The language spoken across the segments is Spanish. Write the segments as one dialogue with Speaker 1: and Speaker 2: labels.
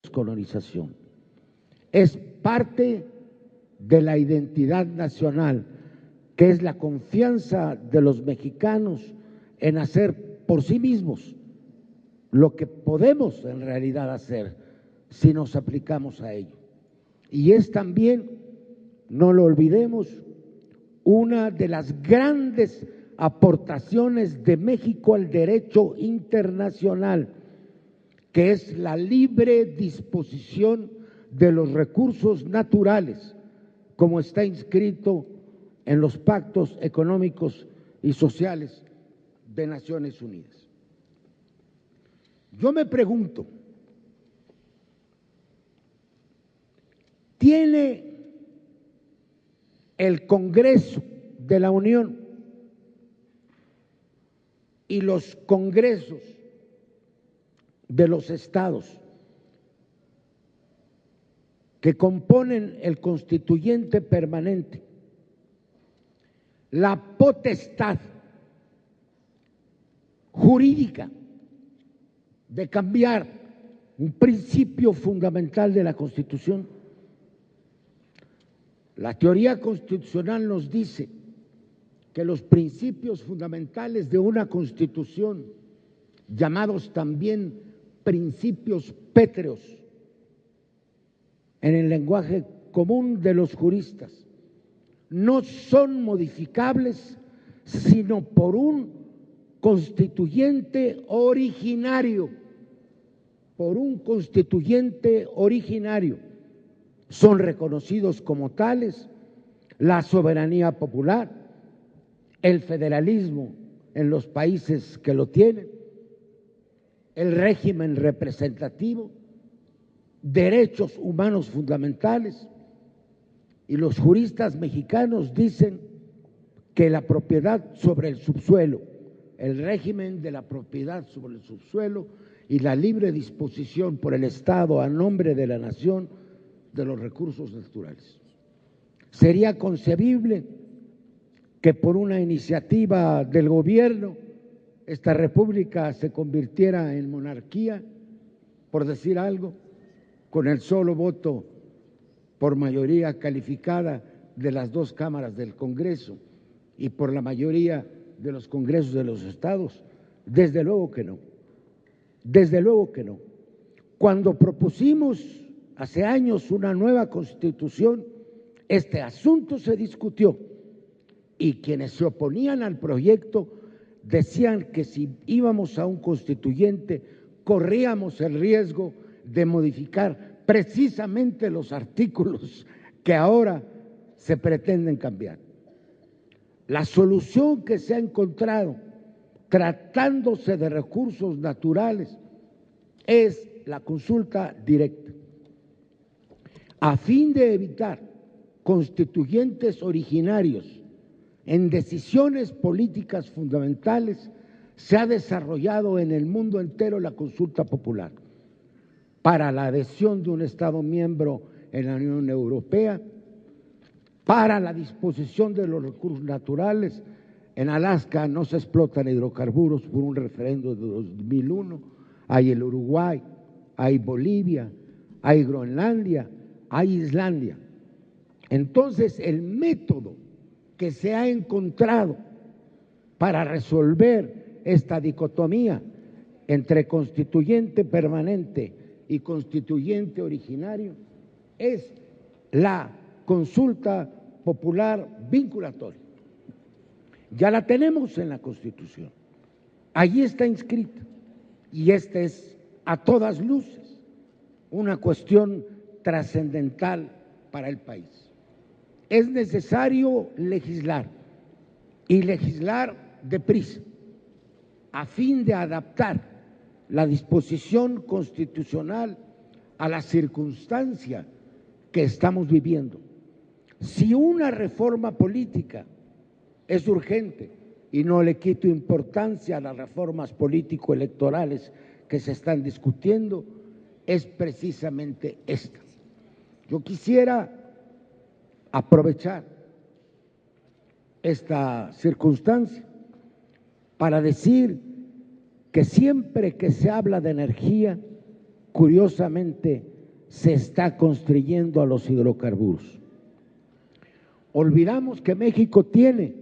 Speaker 1: descolonización. Es parte de la identidad nacional, que es la confianza de los mexicanos en hacer por sí mismos lo que podemos en realidad hacer si nos aplicamos a ello. Y es también, no lo olvidemos, una de las grandes aportaciones de México al derecho internacional, que es la libre disposición de los recursos naturales, como está inscrito en los pactos económicos y sociales de Naciones Unidas. Yo me pregunto, ¿tiene el Congreso de la Unión y los congresos de los estados que componen el constituyente permanente la potestad jurídica de cambiar un principio fundamental de la Constitución? La teoría constitucional nos dice que los principios fundamentales de una Constitución, llamados también principios pétreos en el lenguaje común de los juristas, no son modificables sino por un constituyente originario, Son reconocidos como tales la soberanía popular, el federalismo en los países que lo tienen, el régimen representativo, derechos humanos fundamentales, y los juristas mexicanos dicen que la propiedad sobre el subsuelo, el régimen de la propiedad sobre el subsuelo y la libre disposición por el Estado a nombre de la nación de los recursos naturales. Sería concebible que por una iniciativa del gobierno esta república se convirtiera en monarquía, por decir algo, con el solo voto por mayoría calificada de las dos cámaras del Congreso y por la mayoría de los congresos de los estados. Desde luego que no, desde luego que no. Cuando propusimos hace años una nueva Constitución, este asunto se discutió y quienes se oponían al proyecto decían que si íbamos a un constituyente corríamos el riesgo de modificar precisamente los artículos que ahora se pretenden cambiar. La solución que se ha encontrado tratándose de recursos naturales es la consulta directa, a fin de evitar constituyentes originarios en decisiones políticas fundamentales. Se ha desarrollado en el mundo entero la consulta popular para la adhesión de un Estado miembro en la Unión Europea, para la disposición de los recursos naturales. En Alaska no se explotan hidrocarburos por un referendo de 2001, hay el Uruguay, hay Bolivia, hay Groenlandia, hay Islandia. Entonces, el método que se ha encontrado para resolver esta dicotomía entre constituyente permanente y constituyente originario es la consulta popular vinculatoria. Ya la tenemos en la Constitución, allí está inscrita, y esta es a todas luces una cuestión trascendental para el país. Es necesario legislar, y legislar deprisa, a fin de adaptar la disposición constitucional a la circunstancia que estamos viviendo. Si una reforma política es urgente, y no le quito importancia a las reformas político-electorales que se están discutiendo, es precisamente esta. Yo quisiera aprovechar esta circunstancia para decir que siempre que se habla de energía, curiosamente se está construyendo a los hidrocarburos. Olvidamos que México tiene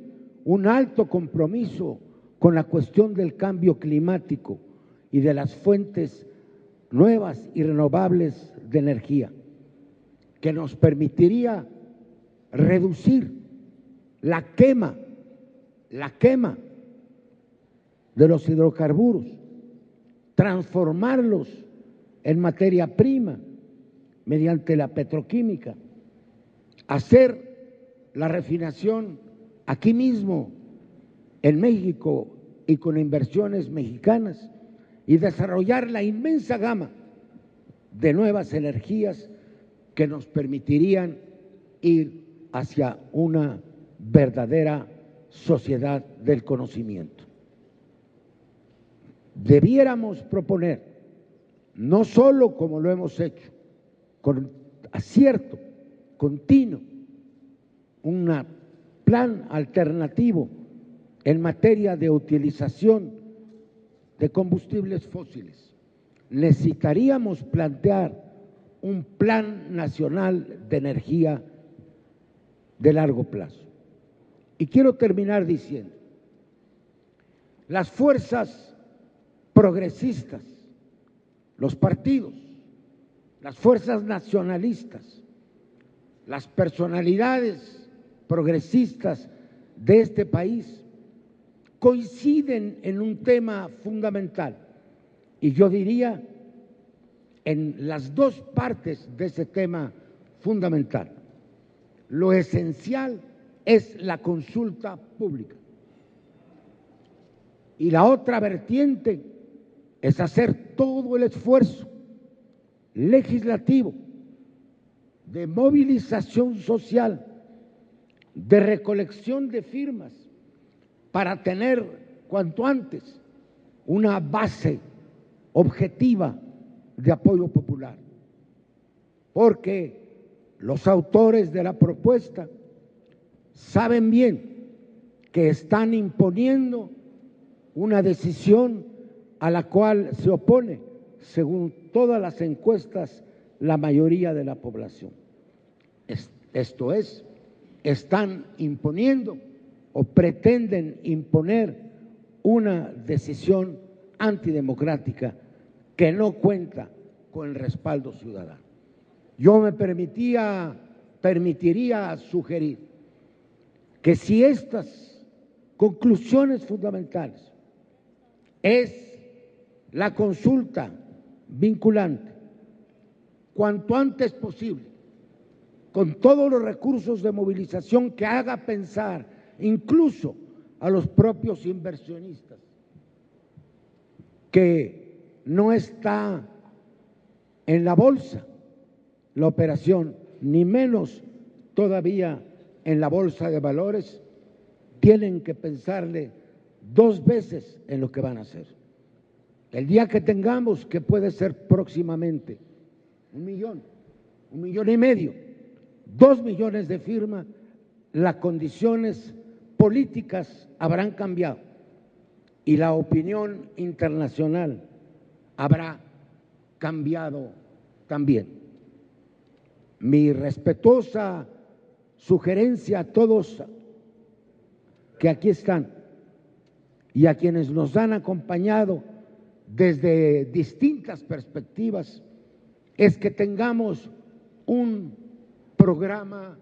Speaker 1: un alto compromiso con la cuestión del cambio climático y de las fuentes nuevas y renovables de energía, que nos permitiría reducir la quema de los hidrocarburos, transformarlos en materia prima mediante la petroquímica, hacer la refinación aquí mismo en México y con inversiones mexicanas y desarrollar la inmensa gama de nuevas energías que nos permitirían ir hacia una verdadera sociedad del conocimiento. Debiéramos proponer, no solo como lo hemos hecho, con acierto continuo, un plan alternativo en materia de utilización de combustibles fósiles. Necesitaríamos plantear un plan nacional de energía de largo plazo. Y quiero terminar diciendo, las fuerzas progresistas, los partidos, las fuerzas nacionalistas, las personalidades progresistas de este país coinciden en un tema fundamental, y yo diría en las dos partes de ese tema fundamental. Lo esencial es la consulta pública y la otra vertiente es hacer todo el esfuerzo legislativo de movilización social, de recolección de firmas, para tener cuanto antes una base objetiva de apoyo popular, porque los autores de la propuesta saben bien que están imponiendo una decisión a la cual se opone, según todas las encuestas, la mayoría de la población. Esto es, están imponiendo o pretenden imponer una decisión antidemocrática que no cuenta con el respaldo ciudadano. Yo me permitiría sugerir que si estas conclusiones fundamentales es la consulta vinculante, cuanto antes posible, con todos los recursos de movilización que haga pensar incluso a los propios inversionistas, que no está en la bolsa la operación, ni menos todavía en la bolsa de valores, tienen que pensarle dos veces en lo que van a hacer. El día que tengamos, que puede ser próximamente, 1 millón, 1,5 millones, 2 millones de firmas, las condiciones políticas habrán cambiado y la opinión internacional habrá cambiado también. Mi respetuosa sugerencia a todos que aquí están y a quienes nos han acompañado desde distintas perspectivas es que tengamos un programa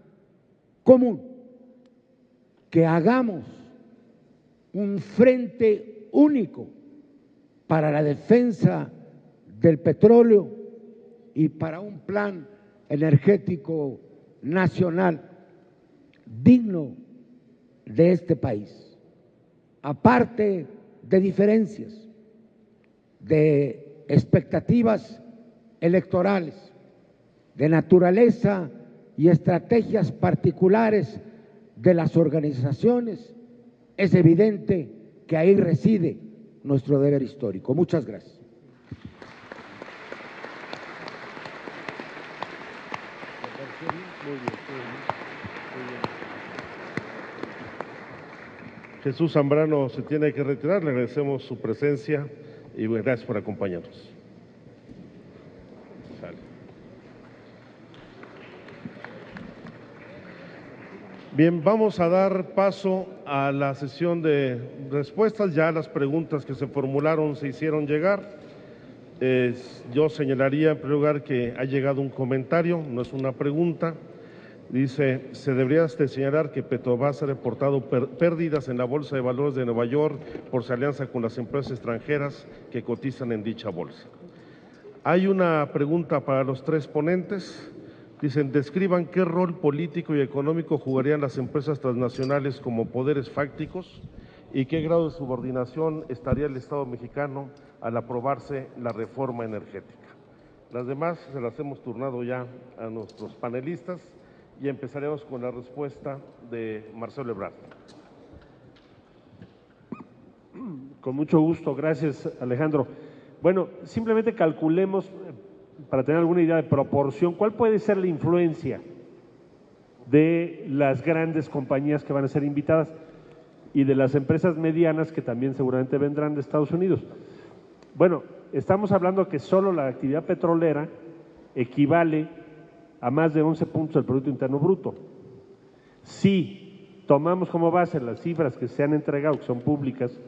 Speaker 1: común, que hagamos un frente único para la defensa del petróleo y para un plan energético nacional digno de este país, aparte de diferencias, de expectativas electorales, de naturaleza y estrategias particulares de las organizaciones. Es evidente que ahí reside nuestro deber histórico. Muchas gracias.
Speaker 2: Jesús Zambrano se tiene que retirar, le agradecemos su presencia y gracias por acompañarnos. Sale. Bien, vamos a dar paso a la sesión de respuestas. Ya las preguntas que se formularon se hicieron llegar. Yo señalaría en primer lugar que ha llegado un comentario, no es una pregunta. Dice, se debería señalar que Petrobras ha reportado pérdidas en la Bolsa de Valores de Nueva York por su alianza con las empresas extranjeras que cotizan en dicha bolsa. Hay una pregunta para los tres ponentes. Dicen, describan qué rol político y económico jugarían las empresas transnacionales como poderes fácticos y qué grado de subordinación estaría el Estado mexicano al aprobarse la reforma energética. Las demás se las hemos turnado ya a nuestros panelistas y empezaremos con la respuesta de Marcelo Ebrard.
Speaker 3: Con mucho gusto, gracias Alejandro. Bueno, simplemente calculemos, para tener alguna idea de proporción, ¿cuál puede ser la influencia de las grandes compañías que van a ser invitadas y de las empresas medianas que también seguramente vendrán de Estados Unidos? Bueno, estamos hablando que solo la actividad petrolera equivale a más de 11 puntos del Producto Interno Bruto. Si tomamos como base las cifras que se han entregado, que son públicas,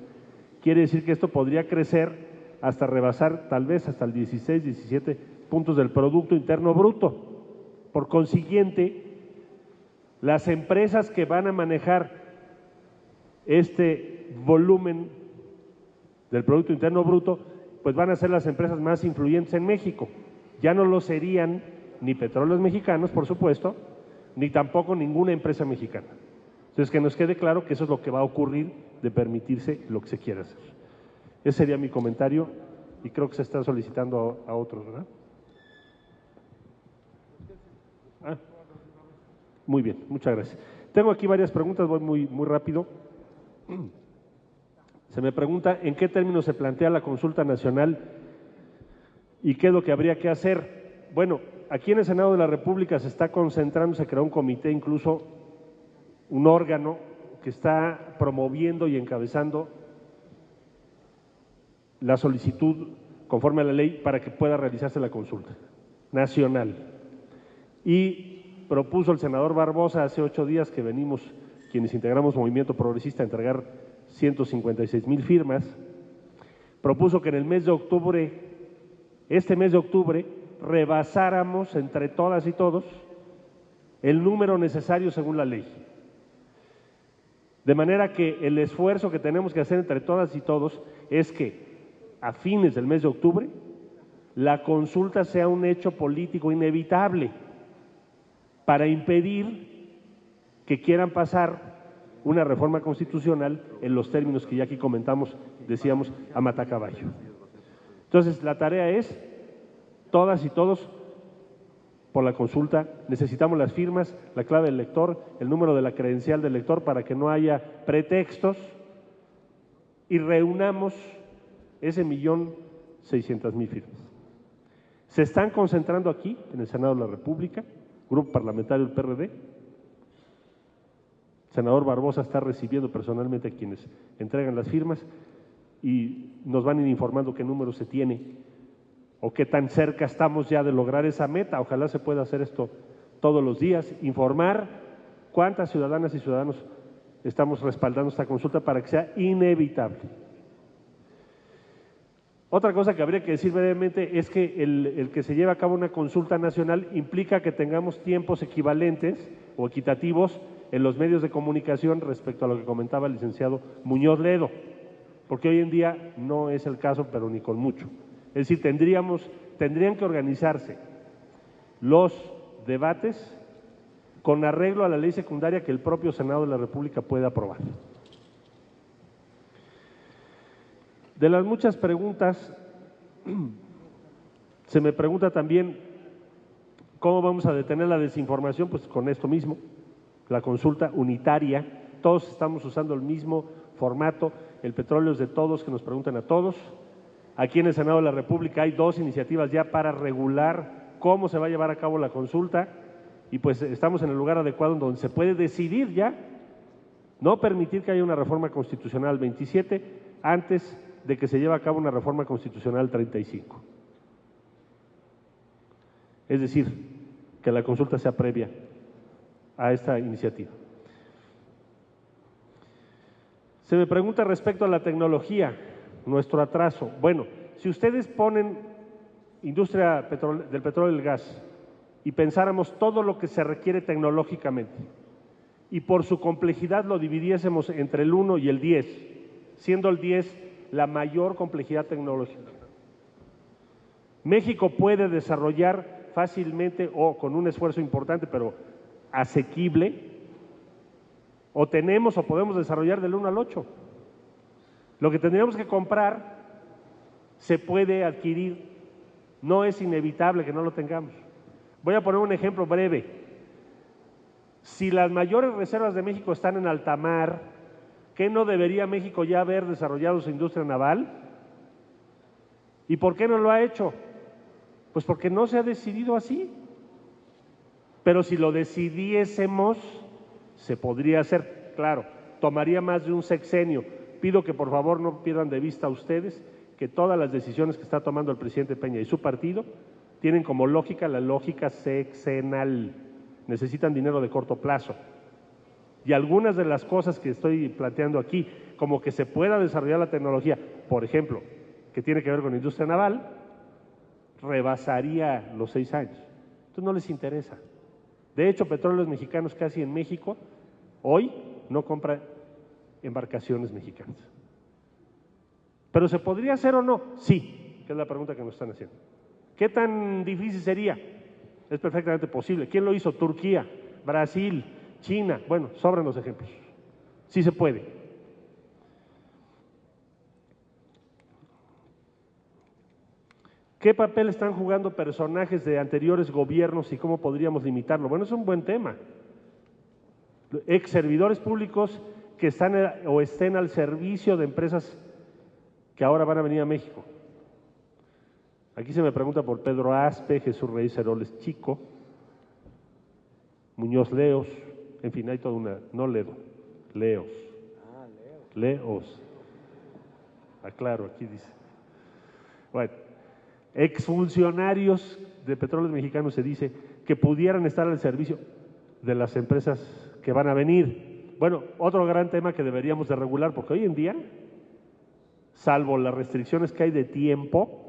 Speaker 3: quiere decir que esto podría crecer hasta rebasar tal vez hasta el 16, 17 puntos del Producto Interno Bruto. Por consiguiente, las empresas que van a manejar este volumen del Producto Interno Bruto, pues van a ser las empresas más influyentes en México. Ya no lo serían ni Petróleos Mexicanos, por supuesto, ni tampoco ninguna empresa mexicana. Entonces, que nos quede claro que eso es lo que va a ocurrir de permitirse lo que se quiera hacer. Ese sería mi comentario y creo que se está solicitando a otros, ¿verdad? Muy bien, muchas gracias. Tengo aquí varias preguntas, voy muy rápido. Se me pregunta en qué términos se plantea la consulta nacional y qué es lo que habría que hacer. Bueno, aquí en el Senado de la República se está concentrando, se creó un comité, incluso un órgano que está promoviendo y encabezando la solicitud conforme a la ley para que pueda realizarse la consulta nacional. Y propuso el senador Barbosa hace 8 días que venimos, quienes integramos Movimiento Progresista, a entregar 156,000 firmas, propuso que en el mes de octubre, este mes de octubre, rebasáramos entre todas y todos el número necesario según la ley. De manera que el esfuerzo que tenemos que hacer entre todas y todos es que a fines del mes de octubre la consulta sea un hecho político inevitable para impedir que quieran pasar una reforma constitucional en los términos que ya aquí comentamos, decíamos, a matacaballo. Entonces, la tarea es, todas y todos, por la consulta, necesitamos las firmas, la clave del lector, el número de la credencial del lector para que no haya pretextos y reunamos ese 1,600,000 firmas. Se están concentrando aquí, en el Senado de la República, Grupo Parlamentario del PRD. El senador Barbosa está recibiendo personalmente a quienes entregan las firmas y nos van a ir informando qué número se tiene o qué tan cerca estamos ya de lograr esa meta. Ojalá se pueda hacer esto todos los días, informar cuántas ciudadanas y ciudadanos estamos respaldando esta consulta para que sea inevitable. Otra cosa que habría que decir brevemente es que el que se lleve a cabo una consulta nacional implica que tengamos tiempos equivalentes o equitativos en los medios de comunicación respecto a lo que comentaba el licenciado Muñoz Ledo, porque hoy en día no es el caso, pero ni con mucho. Es decir, tendrían que organizarse los debates con arreglo a la ley secundaria que el propio Senado de la República puede aprobar. De las muchas preguntas, se me pregunta también cómo vamos a detener la desinformación, pues con esto mismo, la consulta unitaria, todos estamos usando el mismo formato, el petróleo es de todos, que nos pregunten a todos. Aquí en el Senado de la República hay 2 iniciativas ya para regular cómo se va a llevar a cabo la consulta y pues estamos en el lugar adecuado en donde se puede decidir ya no permitir que haya una reforma constitucional 27 antes de que se lleve a cabo una reforma constitucional 35. Es decir, que la consulta sea previa a esta iniciativa. Se me pregunta respecto a la tecnología, nuestro atraso. Bueno, si ustedes ponen industria del petróleo y el gas y pensáramos todo lo que se requiere tecnológicamente y por su complejidad lo dividiésemos entre el 1 y el 10, siendo el 10 la mayor complejidad tecnológica, México puede desarrollar fácilmente o con un esfuerzo importante, pero asequible, o tenemos o podemos desarrollar del 1 al 8. Lo que tendríamos que comprar se puede adquirir, no es inevitable que no lo tengamos. Voy a poner un ejemplo breve. Si las mayores reservas de México están en alta mar, ¿qué no debería México ya haber desarrollado su industria naval? ¿Y por qué no lo ha hecho? Pues porque no se ha decidido así. Pero si lo decidiésemos, se podría hacer. Claro, tomaría más de un sexenio. Pido que por favor no pierdan de vista a ustedes que todas las decisiones que está tomando el presidente Peña y su partido tienen como lógica la lógica sexenal. Necesitan dinero de corto plazo. Y algunas de las cosas que estoy planteando aquí, como que se pueda desarrollar la tecnología, por ejemplo, que tiene que ver con la industria naval, rebasaría los 6 años. Entonces no les interesa. De hecho, Petróleos Mexicanos casi en México, hoy no compra embarcaciones mexicanas. ¿Pero se podría hacer o no? Sí, que es la pregunta que nos están haciendo. ¿Qué tan difícil sería? Es perfectamente posible. ¿Quién lo hizo? Turquía, Brasil, China. Bueno, sobran los ejemplos. Sí se puede. ¿Qué papel están jugando personajes de anteriores gobiernos y cómo podríamos limitarlo? Bueno, es un buen tema. Ex servidores públicos que están o estén al servicio de empresas que ahora van a venir a México. Aquí se me pregunta por Pedro Aspe, Jesús Reyes Heroles Chico, Muñoz Leos, en fin, hay toda una, no Ledo, Leos. Leos. Aclaro, aquí dice. Bueno, exfuncionarios de Petróleos Mexicanos se dice que pudieran estar al servicio de las empresas que van a venir. Bueno, otro gran tema que deberíamos de regular, porque hoy en día, salvo las restricciones que hay de tiempo,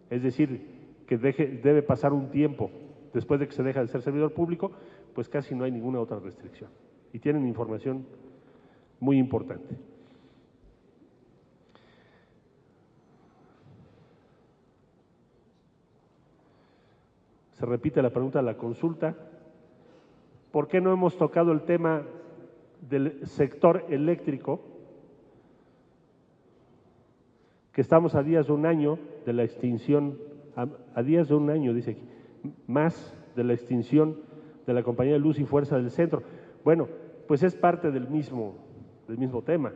Speaker 3: es decir, que debe pasar un tiempo después de que se deja de ser servidor público, pues casi no hay ninguna otra restricción. Y tienen información muy importante. Se repite la pregunta de la consulta. ¿Por qué no hemos tocado el tema del sector eléctrico? Que estamos a días de un año de la extinción, a días de un año, dice aquí, más de la extinción de la Compañía de Luz y Fuerza del Centro. Bueno, pues es parte del mismo tema.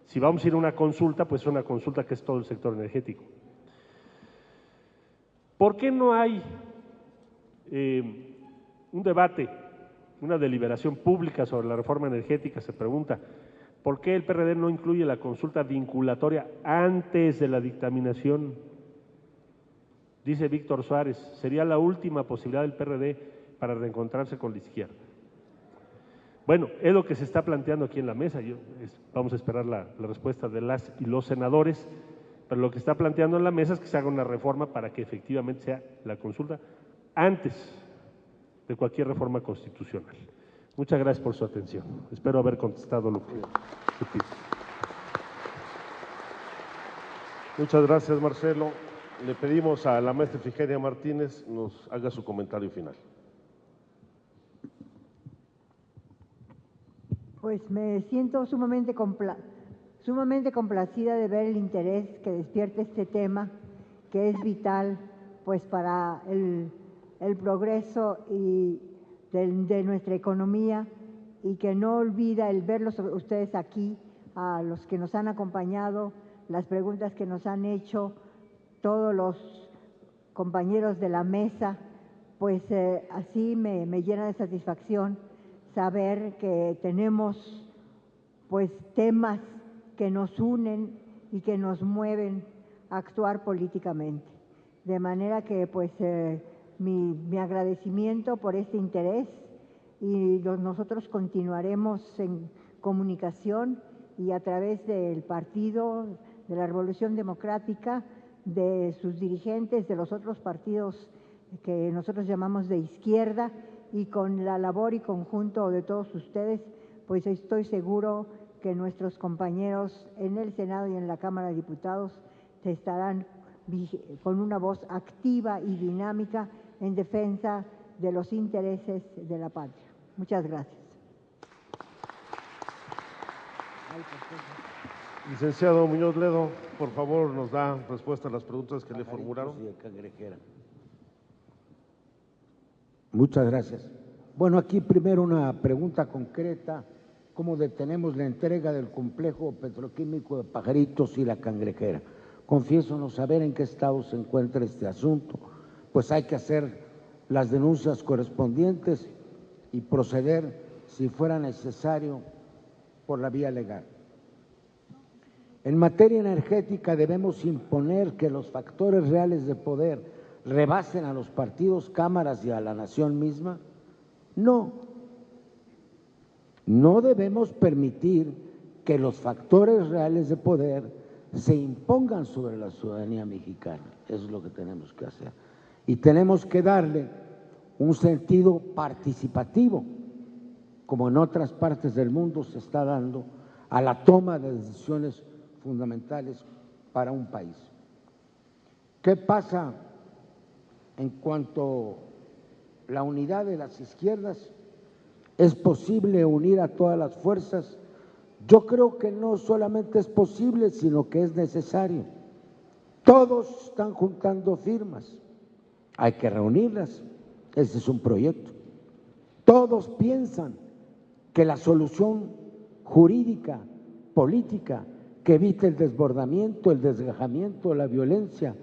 Speaker 3: Si vamos a ir a una consulta, pues es una consulta que es todo el sector energético. ¿Por qué no hay un debate, una deliberación pública sobre la reforma energética? Se pregunta. ¿Por qué el PRD no incluye la consulta vinculatoria antes de la dictaminación? Dice Víctor Suárez, sería la última posibilidad del PRD para reencontrarse con la izquierda. Bueno, es lo que se está planteando aquí en la mesa. Vamos a esperar la respuesta de las y los senadores, pero lo que está planteando en la mesa es que se haga una reforma para que efectivamente sea la consulta antes de cualquier reforma constitucional. Muchas gracias por su atención. Espero haber contestado lo que pide.
Speaker 2: Muchas gracias, Marcelo. Le pedimos a la maestra Ifigenia Martínez nos haga su comentario final.
Speaker 4: Pues me siento sumamente complacida de ver el interés que despierta este tema, que es vital pues para el progreso y de nuestra economía, y que no olvida el verlos ustedes aquí, a los que nos han acompañado, las preguntas que nos han hecho todos los compañeros de la mesa, pues así me llena de satisfacción saber que tenemos pues temas que nos unen y que nos mueven a actuar políticamente. De manera que pues mi agradecimiento por este interés, y nosotros continuaremos en comunicación y a través del partido de la Revolución Democrática, de sus dirigentes, de los otros partidos que nosotros llamamos de izquierda, y con la labor y conjunto de todos ustedes, pues estoy seguro que nuestros compañeros en el Senado y en la Cámara de Diputados estarán con una voz activa y dinámica en defensa de los intereses de la patria. Muchas gracias.
Speaker 2: Licenciado Muñoz Ledo, por favor, nos da respuesta a las preguntas que le formularon.
Speaker 1: Muchas gracias. Bueno, aquí primero una pregunta concreta: ¿cómo detenemos la entrega del complejo petroquímico de Pajaritos y La Cangrejera? Confieso no saber en qué estado se encuentra este asunto, pues hay que hacer las denuncias correspondientes y proceder, si fuera necesario, por la vía legal. En materia energética debemos imponer que los factores reales de poder rebasen a los partidos, cámaras y a la nación misma. No debemos permitir que los factores reales de poder se impongan sobre la ciudadanía mexicana. Eso es lo que tenemos que hacer. Y tenemos que darle un sentido participativo, como en otras partes del mundo se está dando, a la toma de decisiones fundamentales para un país. ¿Qué pasa en cuanto a la unidad de las izquierdas? ¿Es posible unir a todas las fuerzas? Yo creo que no solamente es posible, sino que es necesario. Todos están juntando firmas, hay que reunirlas, ese es un proyecto. Todos piensan que la solución jurídica, política, que evite el desbordamiento, el desgajamiento, la violencia,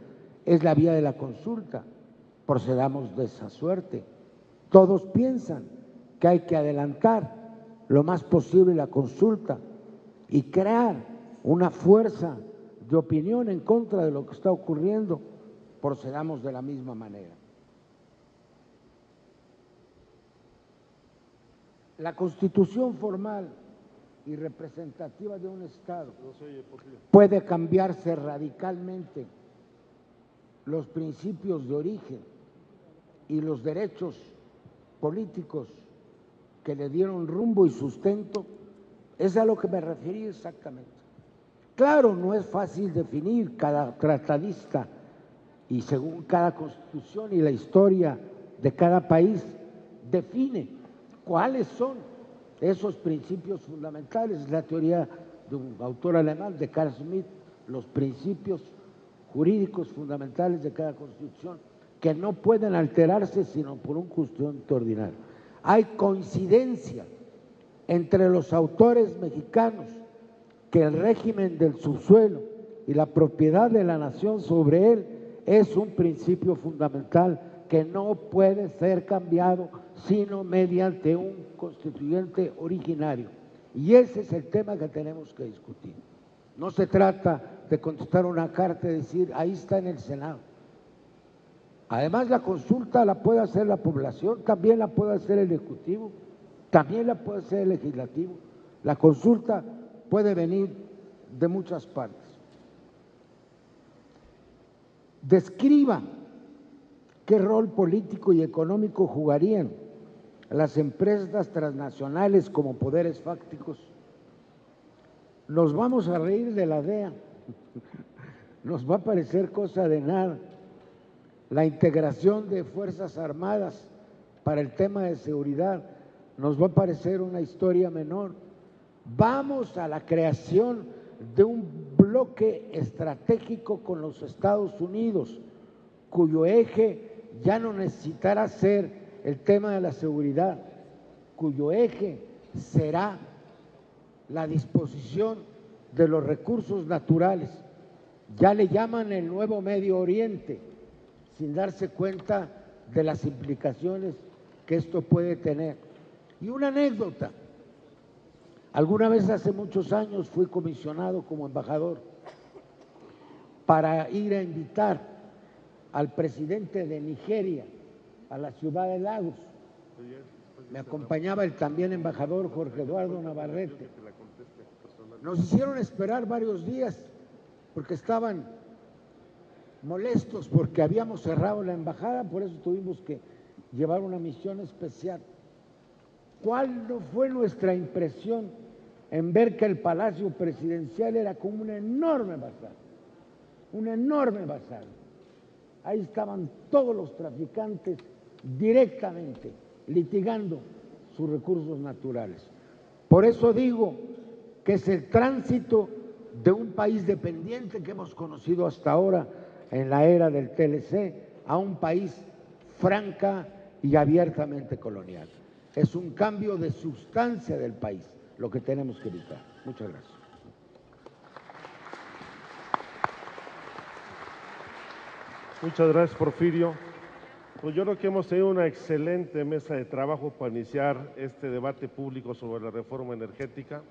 Speaker 1: es la vía de la consulta. Procedamos de esa suerte. Todos piensan que hay que adelantar lo más posible la consulta y crear una fuerza de opinión en contra de lo que está ocurriendo. Procedamos de la misma manera. La constitución formal y representativa de un Estado puede cambiarse radicalmente los principios de origen y los derechos políticos que le dieron rumbo y sustento. Es a lo que me referí exactamente. Claro, no es fácil definir, cada tratadista y según cada constitución y la historia de cada país define cuáles son esos principios fundamentales. La teoría de un autor alemán, de Carl Schmitt, los principios jurídicos fundamentales de cada constitución, que no pueden alterarse sino por un constituyente ordinario. Hay coincidencia entre los autores mexicanos que el régimen del subsuelo y la propiedad de la nación sobre él es un principio fundamental que no puede ser cambiado sino mediante un constituyente originario. Y ese es el tema que tenemos que discutir. No se trata de contestar una carta y decir, ahí está en el Senado. Además, la consulta la puede hacer la población, también la puede hacer el Ejecutivo, también la puede hacer el Legislativo. La consulta puede venir de muchas partes. Describa qué rol político y económico jugarían las empresas transnacionales como poderes fácticos. Nos vamos a reír de la DEA, nos va a parecer cosa de nada. La integración de Fuerzas Armadas para el tema de seguridad nos va a parecer una historia menor. Vamos a la creación de un bloque estratégico con los Estados Unidos, cuyo eje ya no necesitará ser el tema de la seguridad, cuyo eje será la disposición de los recursos naturales. Ya le llaman el nuevo Medio Oriente, sin darse cuenta de las implicaciones que esto puede tener. Y una anécdota: alguna vez hace muchos años fui comisionado como embajador para ir a invitar al presidente de Nigeria a la ciudad de Lagos. Me acompañaba el también embajador Jorge Eduardo Navarrete. Nos hicieron esperar varios días porque estaban molestos porque habíamos cerrado la embajada, por eso tuvimos que llevar una misión especial. ¿Cuál no fue nuestra impresión en ver que el Palacio Presidencial era como un enorme bazar? Un enorme bazar. Ahí estaban todos los traficantes directamente litigando sus recursos naturales. Por eso digo que es el tránsito de un país dependiente que hemos conocido hasta ahora en la era del TLC a un país franca y abiertamente colonial. Es un cambio de sustancia del país lo que tenemos que evitar. Muchas gracias.
Speaker 2: Muchas gracias, Porfirio. Pues yo creo que hemos tenido una excelente mesa de trabajo para iniciar este debate público sobre la reforma energética.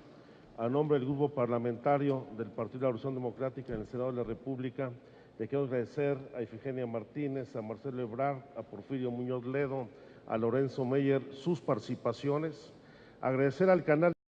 Speaker 2: A nombre del Grupo Parlamentario del Partido de la Revolución Democrática en el Senado de la República, le quiero agradecer a Ifigenia Martínez, a Marcelo Ebrard, a Porfirio Muñoz Ledo, a Lorenzo Meyer sus participaciones. Agradecer al canal